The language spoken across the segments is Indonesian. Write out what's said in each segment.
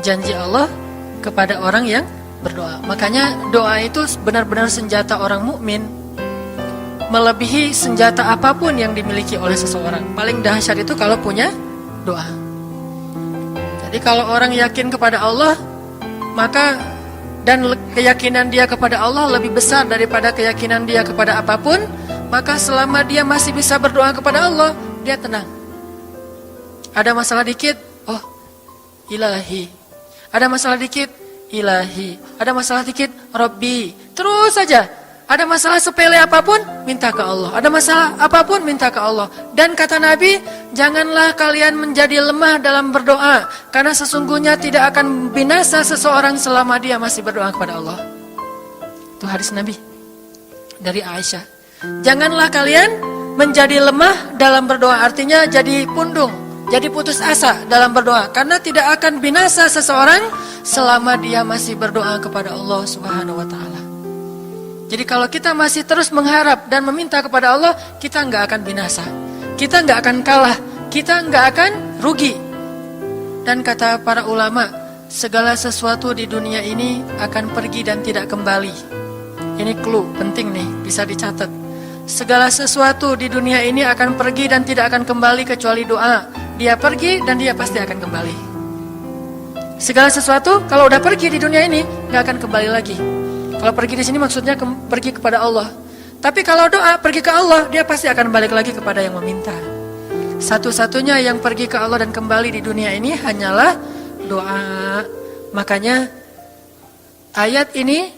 janji Allah kepada orang yang berdoa. Makanya doa itu benar-benar senjata orang mukmin, melebihi senjata apapun yang dimiliki oleh seseorang. Paling dahsyat itu kalau punya doa. Jadi kalau orang yakin kepada Allah, maka dan keyakinan dia kepada Allah lebih besar daripada keyakinan dia kepada apapun, maka selama dia masih bisa berdoa kepada Allah, dia tenang. Ada masalah dikit, oh Ilahi. Ada masalah dikit, Ilahi. Ada masalah dikit, Rabbi. Terus saja. Ada masalah sepele apapun, minta ke Allah. Ada masalah apapun, minta ke Allah. Dan kata Nabi, janganlah kalian menjadi lemah dalam berdoa, karena sesungguhnya tidak akan binasa seseorang selama dia masih berdoa kepada Allah. Itu hadis Nabi dari Aisyah. Janganlah kalian menjadi lemah dalam berdoa, artinya jadi pundung, jadi putus asa dalam berdoa, karena tidak akan binasa seseorang selama dia masih berdoa kepada Allah Subhanahu wa taala. Jadi kalau kita masih terus mengharap dan meminta kepada Allah, kita nggak akan binasa, kita nggak akan kalah, kita nggak akan rugi. Dan kata para ulama, segala sesuatu di dunia ini akan pergi dan tidak kembali. Ini clue penting nih, bisa dicatat. Segala sesuatu di dunia ini akan pergi dan tidak akan kembali kecuali doa. Dia pergi dan dia pasti akan kembali. Segala sesuatu kalau udah pergi di dunia ini nggak akan kembali lagi. Kalau pergi di sini maksudnya pergi kepada Allah. Tapi kalau doa pergi ke Allah, dia pasti akan balik lagi kepada yang meminta. Satu-satunya yang pergi ke Allah dan kembali di dunia ini hanyalah doa. Makanya ayat ini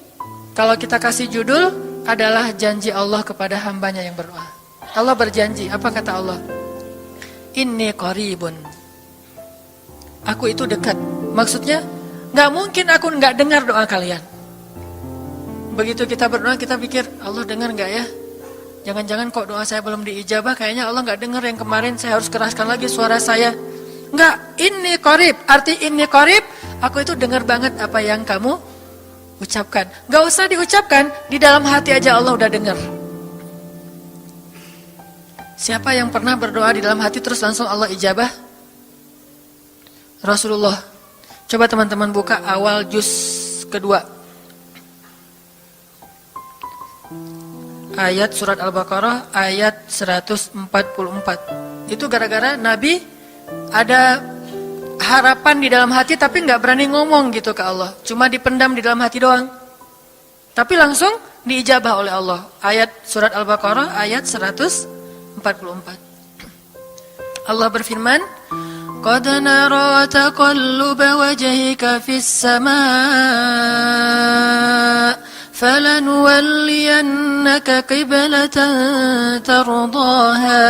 kalau kita kasih judul adalah janji Allah kepada hambanya yang berdoa. Allah berjanji, apa kata Allah? Inni qaribun. Aku itu dekat. Maksudnya gak mungkin aku gak dengar doa kalian. Begitu kita berdoa, kita pikir, Allah dengar gak ya? Jangan-jangan kok doa saya belum diijabah, kayaknya Allah gak dengar yang kemarin, saya harus keraskan lagi suara saya. Enggak, inni qarib, arti inni qarib, aku itu dengar banget apa yang kamu ucapkan. Gak usah diucapkan, di dalam hati aja Allah udah dengar. Siapa yang pernah berdoa di dalam hati terus langsung Allah ijabah? Rasulullah. Coba teman-teman buka awal juz kedua. Ayat surat Al-Baqarah ayat 144. Itu gara-gara Nabi ada harapan di dalam hati tapi gak berani ngomong gitu ke Allah. Cuma dipendam di dalam hati doang. Tapi langsung diijabah oleh Allah. Ayat surat Al-Baqarah ayat 144. Allah berfirman, Qad nara taqalluba wajhika fis samaa فَلَنُوَلِّيَنَّكَ قِبْلَةً تَرْضَاهَا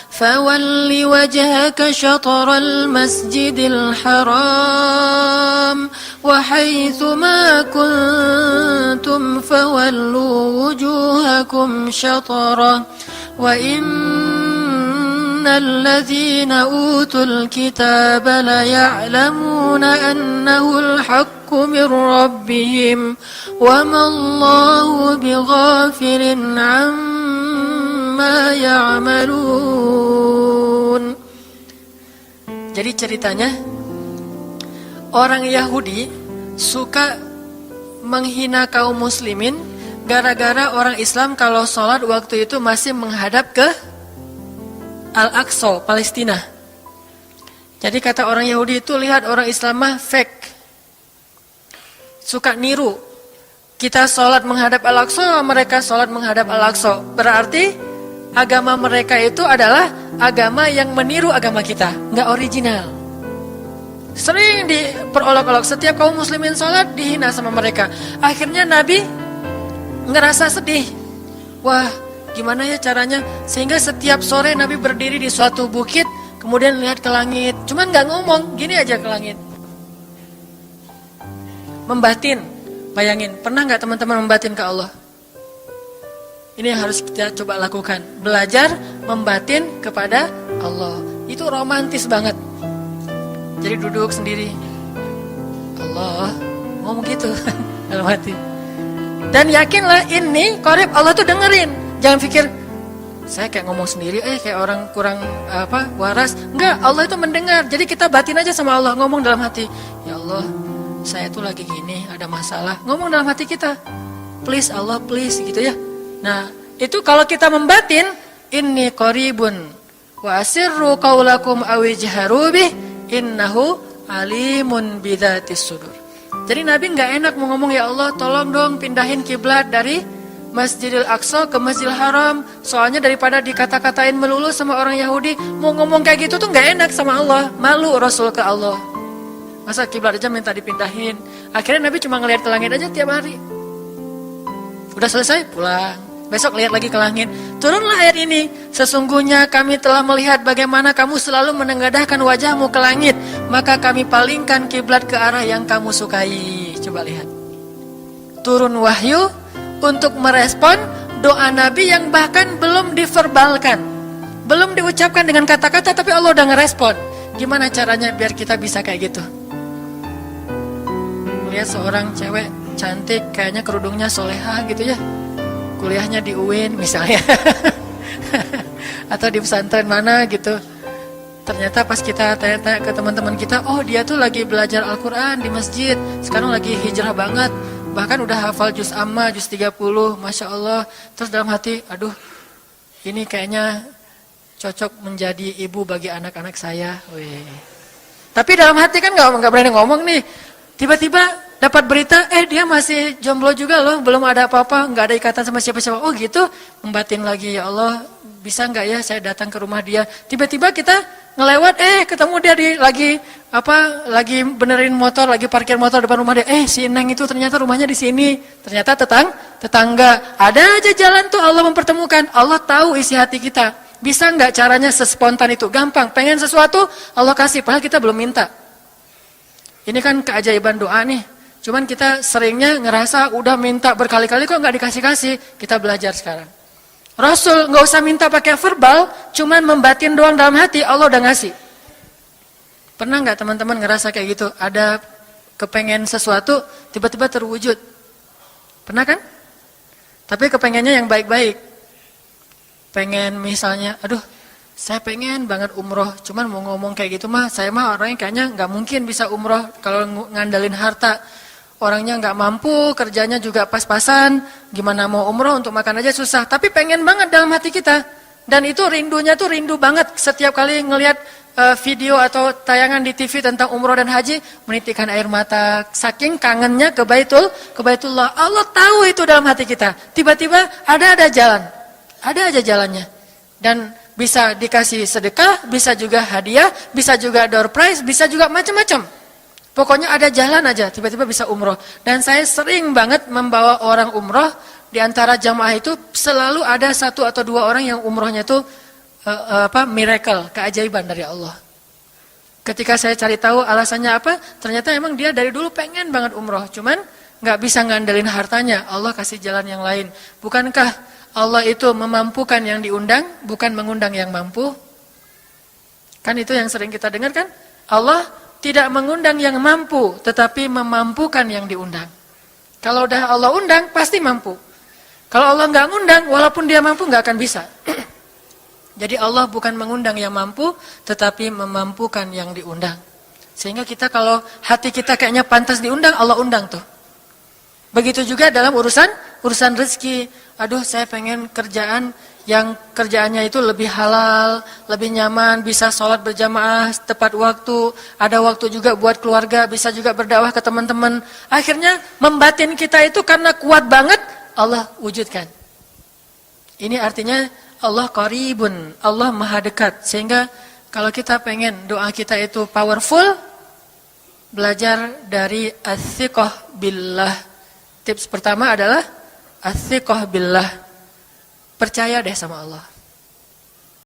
فَوَلِّ وَجْهَكَ شَطْرَ الْمَسْجِدِ الْحَرَامِ وَحَيْثُ مَا كُنْتُمْ فَوَلُّوا وُجُوهَكُمْ شَطْرَهُ وَإِنَّ الَّذِينَ أُوتُوا الْكِتَابَ لَيَعْلَمُونَ أَنَّهُ الْحَقُّ مِنْ رَبِّهِمْ وَمَا اللَّهُ بِغَافِلٍ عَمَّا يَعْمَلُونَ. Jadi ceritanya, orang Yahudi suka menghina kaum muslimin gara-gara orang Islam kalau sholat waktu itu masih menghadap ke Al-Aqsa, Palestina. Jadi kata orang Yahudi itu, lihat orang Islam mah fake, suka niru. Kita sholat menghadap Al-Aqsa, mereka sholat menghadap Al-Aqsa. Berarti agama mereka itu adalah agama yang meniru agama kita, nggak original. Sering diperolok-olok, setiap kaum muslimin sholat dihina sama mereka. Akhirnya Nabi ngerasa sedih. Wah, gimana ya caranya? Sehingga setiap sore Nabi berdiri di suatu bukit, kemudian lihat ke langit. Cuman nggak ngomong, gini aja ke langit. Membatin, bayangin. Pernah nggak teman-teman membatin ke Allah? Ini yang harus kita coba lakukan. Belajar membatin kepada Allah. Itu romantis banget. Jadi duduk sendiri. Allah, ngomong gitu dalam hati. Dan yakinlah ini qarib, Allah tuh dengerin. Jangan pikir saya kayak ngomong sendiri, kayak orang kurang waras. Enggak, Allah itu mendengar. Jadi kita batin aja sama Allah, ngomong dalam hati. Ya Allah, saya tuh lagi gini, ada masalah. Ngomong dalam hati kita, please Allah, please gitu ya. Nah, itu kalau kita membatin, inni qaribun wa asirru qaulakum aw ijharu bih innahu alimun bidzatis sudur. Jadi Nabi nggak enak mau ngomong, ya Allah tolong dong pindahin kiblat dari Masjidil Aqsa ke Masjidil Haram. Soalnya daripada dikata-katain melulu sama orang Yahudi, mau ngomong kayak gitu tuh nggak enak sama Allah. Malu Rasul ke Allah. Masa kiblat aja minta dipindahin. Akhirnya Nabi cuma ngelihat ke langit aja tiap hari. Udah selesai pulang. Besok lihat lagi ke langit. Turunlah ayat ini. Sesungguhnya kami telah melihat bagaimana kamu selalu menengadahkan wajahmu ke langit. Maka kami palingkan kiblat ke arah yang kamu sukai. Coba lihat. Turun wahyu untuk merespon doa Nabi yang bahkan belum diverbalkan. Belum diucapkan dengan kata-kata, tapi Allah udah ngerespon. Gimana caranya biar kita bisa kayak gitu? Melihat seorang cewek cantik, kayaknya kerudungnya solehah gitu ya. Kuliahnya di UIN misalnya. Atau di pesantren mana gitu. Ternyata pas kita tanya-tanya ke teman-teman kita, oh dia tuh lagi belajar Al-Quran di masjid. Sekarang lagi hijrah banget. Bahkan udah hafal juz amma, juz 30, Masya Allah. Terus dalam hati, aduh ini kayaknya cocok menjadi ibu bagi anak-anak saya. Wih. Tapi dalam hati kan gak berani ngomong nih. Tiba-tiba dapat berita, dia masih jomblo juga loh, belum ada apa-apa, gak ada ikatan sama siapa-siapa. Oh gitu, membatin lagi, ya Allah bisa gak ya saya datang ke rumah dia. Tiba-tiba kita ngelewat, ketemu dia lagi benerin motor, lagi parkir motor depan rumah dia. Si Neng itu ternyata rumahnya di sini. Ternyata tetangga. Ada aja jalan tuh Allah mempertemukan. Allah tahu isi hati kita. Bisa nggak caranya sespontan itu? Gampang. Pengen sesuatu Allah kasih. Padahal kita belum minta. Ini kan keajaiban doa nih. Cuman kita seringnya ngerasa udah minta berkali-kali kok nggak dikasih-kasih. Kita belajar sekarang. Rasul nggak usah minta pakai verbal, cuman membatin doang dalam hati, Allah udah ngasih. Pernah nggak teman-teman ngerasa kayak gitu? Ada kepengen sesuatu, tiba-tiba terwujud. Pernah kan? Tapi kepengennya yang baik-baik. Pengen misalnya, aduh, saya pengen banget umroh. Cuman mau ngomong kayak gitu mah, saya mah orangnya kayaknya nggak mungkin bisa umroh kalau ngandalin harta. Orangnya nggak mampu, kerjanya juga pas-pasan, gimana mau umroh untuk makan aja susah. Tapi pengen banget dalam hati kita. Dan itu rindunya tuh rindu banget. Setiap kali ngelihat video atau tayangan di TV tentang umroh dan haji, menitikkan air mata. Saking kangennya ke Baitullah. Allah tahu itu dalam hati kita. Tiba-tiba ada jalan. Ada aja jalannya. Dan bisa dikasih sedekah, bisa juga hadiah, bisa juga door prize, bisa juga macam-macam. Pokoknya ada jalan aja, tiba-tiba bisa umroh. Dan saya sering banget membawa orang umroh. Di antara jamaah itu selalu ada 1 atau 2 orang yang umrohnya itu miracle, keajaiban dari Allah. Ketika saya cari tahu alasannya apa, ternyata emang dia dari dulu pengen banget umroh. Cuman gak bisa ngandelin hartanya, Allah kasih jalan yang lain. Bukankah Allah itu memampukan yang diundang, bukan mengundang yang mampu? Kan itu yang sering kita dengar kan? Allah tidak mengundang yang mampu, tetapi memampukan yang diundang. Kalau udah Allah undang, pasti mampu. Kalau Allah nggak ngundang, walaupun dia mampu nggak akan bisa. Jadi Allah bukan mengundang yang mampu, tetapi memampukan yang diundang. Sehingga kita kalau hati kita kayaknya pantas diundang, Allah undang tuh. Begitu juga dalam urusan rezeki. Aduh, saya pengen kerjaan yang kerjaannya itu lebih halal, lebih nyaman, bisa sholat berjamaah tepat waktu, ada waktu juga buat keluarga, bisa juga berdakwah ke teman-teman. Akhirnya membatin kita itu karena kuat banget, Allah wujudkan. Ini artinya Allah qaribun, Allah maha dekat. Sehingga kalau kita pengen doa kita itu powerful, belajar dari as-siqah billah. Tips pertama adalah as-siqah billah. Percaya deh sama Allah.